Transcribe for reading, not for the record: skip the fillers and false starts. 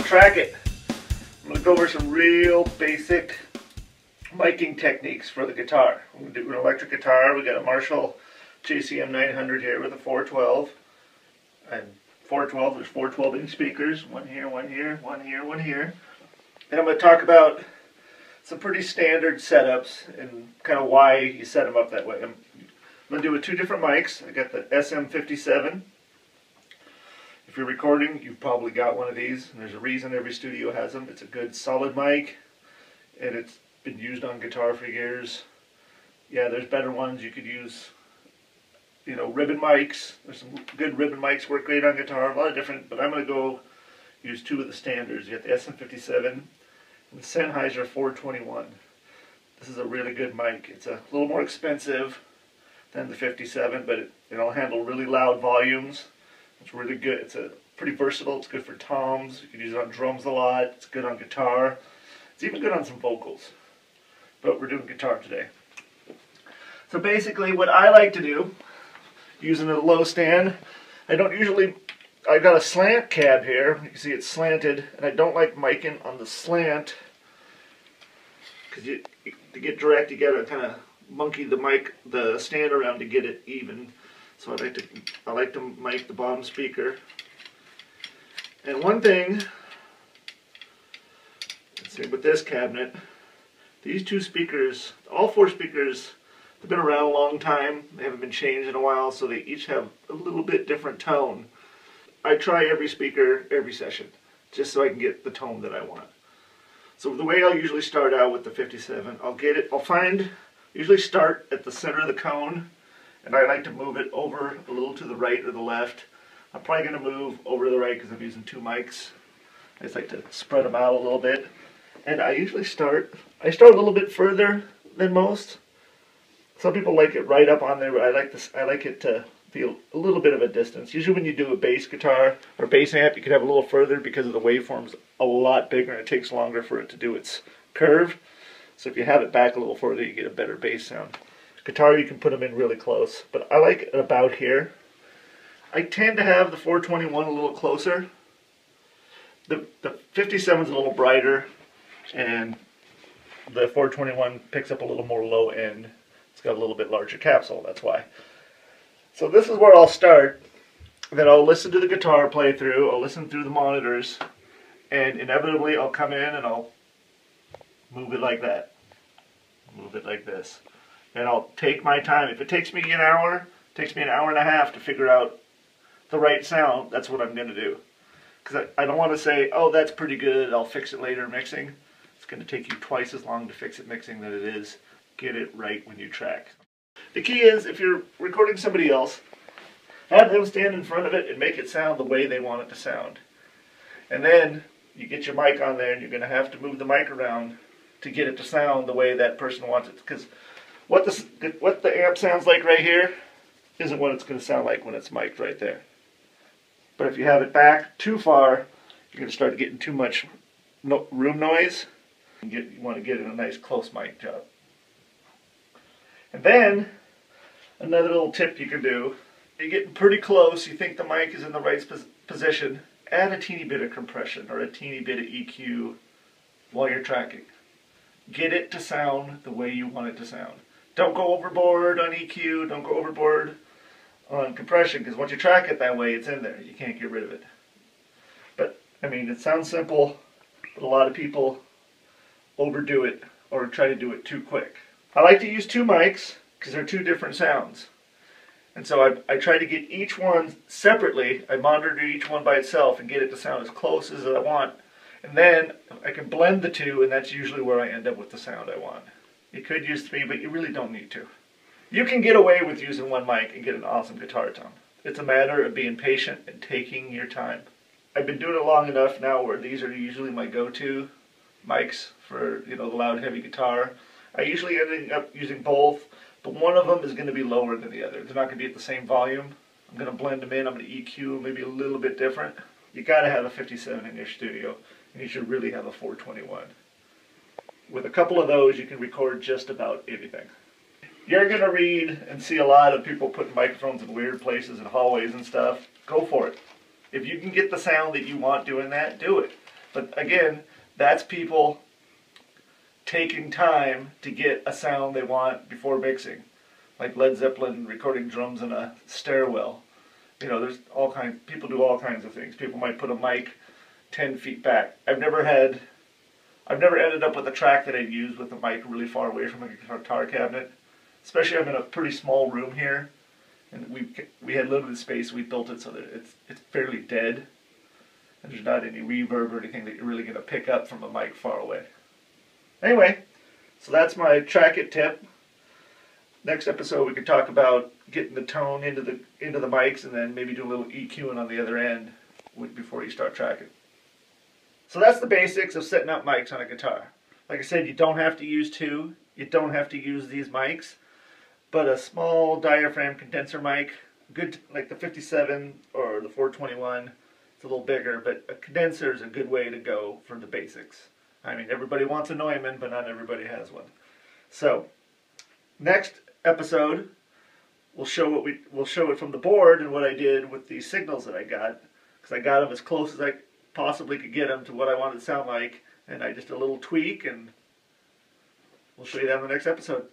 Trackit. I'm going to go over some real basic miking techniques for the guitar. I'm going to do an electric guitar. We got a Marshall JCM 900 here with a 412. And 412, there's 4 12-inch speakers. One here, one here, one here, one here. And I'm going to talk about some pretty standard setups and kind of why you set them up that way. I'm going to do with 2 different mics. I got the SM57. If you're recording, you've probably got one of these, and there's a reason every studio has them. It's a good solid mic, and it's been used on guitar for years. Yeah, there's better ones you could use. You know, ribbon mics. There's some good ribbon mics, work great on guitar. A lot of different, but I'm going to go use 2 of the standards. You got the SM57 and the Sennheiser 421. This is a really good mic. It's a little more expensive than the 57, but it'll handle really loud volumes. It's really good. It's pretty versatile. It's good for toms. You can use it on drums a lot. It's good on guitar. It's even good on some vocals. But we're doing guitar today. So basically what I like to do, using a low stand, I've got a slant cab here. You can see it's slanted, and I don't like miking on the slant because to get direct, you got to kind of monkey the stand around to get it even. So I like to mic the bottom speaker. And one thing, let's see, with this cabinet, these 2 speakers, all 4 speakers, they've been around a long time. They haven't been changed in a while, so they each have a little bit different tone. I try every speaker every session, just so I can get the tone that I want. So the way I'll usually start out with the 57, usually start at the center of the cone, and I like to move it over a little to the right or the left. I'm probably going to move over to the right because I'm using 2 mics. I just like to spread them out a little bit. And I usually start a little bit further than most. Some people like it right up on there, but I like it to be a little bit of a distance. Usually when you do a bass guitar or bass amp, you can have a little further because of the waveform's a lot bigger and it takes longer for it to do its curve. So if you have it back a little further, you get a better bass sound. Guitar, you can put them in really close, but I like it about here. I tend to have the 421 a little closer. The 57 is a little brighter, and the 421 picks up a little more low end. It's got a little bit larger capsule, that's why. So this is where I'll start. Then I'll listen to the guitar play through, I'll listen through the monitors, and inevitably I'll come in and I'll move it like that. Move it like this. And I'll take my time. If it takes me an hour, it takes me an hour and a half to figure out the right sound, that's what I'm going to do. Because I don't want to say, oh, that's pretty good, I'll fix it later mixing. It's going to take you twice as long to fix it mixing than it is get it right when you track. The key is, if you're recording somebody else, have them stand in front of it and make it sound the way they want it to sound. And then you get your mic on there and you're going to have to move the mic around to get it to sound the way that person wants it. Because what the amp sounds like right here isn't what it's going to sound like when it's mic'd right there. But if you have it back too far, you're going to start getting too much room noise. You want to get in a nice close mic job. And then, another little tip you can do, you're getting pretty close, you think the mic is in the right position, add a teeny bit of compression or a teeny bit of EQ while you're tracking. Get it to sound the way you want it to sound. Don't go overboard on EQ, don't go overboard on compression, because once you track it that way, it's in there. You can't get rid of it. But, I mean, it sounds simple, but a lot of people overdo it or try to do it too quick. I like to use 2 mics because they're 2 different sounds. And so I try to get each one separately. I monitor each one by itself and get it to sound as close as I want. And then I can blend the 2, and that's usually where I end up with the sound I want. You could use 3, but you really don't need to. You can get away with using 1 mic and get an awesome guitar tone. It's a matter of being patient and taking your time. I've been doing it long enough now where these are usually my go-to mics for, you know, the loud, heavy guitar. I usually end up using both, but one of them is going to be lower than the other. They're not going to be at the same volume. I'm going to blend them in. I'm going to EQ maybe a little bit different. You got to have a 57 in your studio, and you should really have a 421. With a couple of those, you can record just about anything. You're going to read and see a lot of people putting microphones in weird places and hallways and stuff. Go for it. If you can get the sound that you want doing that, do it. But again, that's people taking time to get a sound they want before mixing. Like Led Zeppelin recording drums in a stairwell. You know, there's all kinds, people do all kinds of things. People might put a mic 10 feet back. I've never ended up with a track that I'd use with the mic really far away from a guitar cabinet. Especially I'm in a pretty small room here, and we had limited space, we built it so that it's fairly dead. And there's not any reverb or anything that you're really going to pick up from a mic far away. Anyway, so that's my Trackit tip. Next episode we could talk about getting the tone into the mics, and then maybe do a little EQing on the other end before you start tracking. So that's the basics of setting up mics on a guitar. Like I said, you don't have to use two. You don't have to use these mics. But a small diaphragm condenser mic, good, like the 57 or the 421, it's a little bigger, but a condenser is a good way to go for the basics. I mean, everybody wants a Neumann, but not everybody has one. So, next episode, we'll show it from the board and what I did with these signals that I got, because I got them as close as I possibly could get them to what I wanted to sound like, and I just did a little tweak, and we'll show you that in the next episode.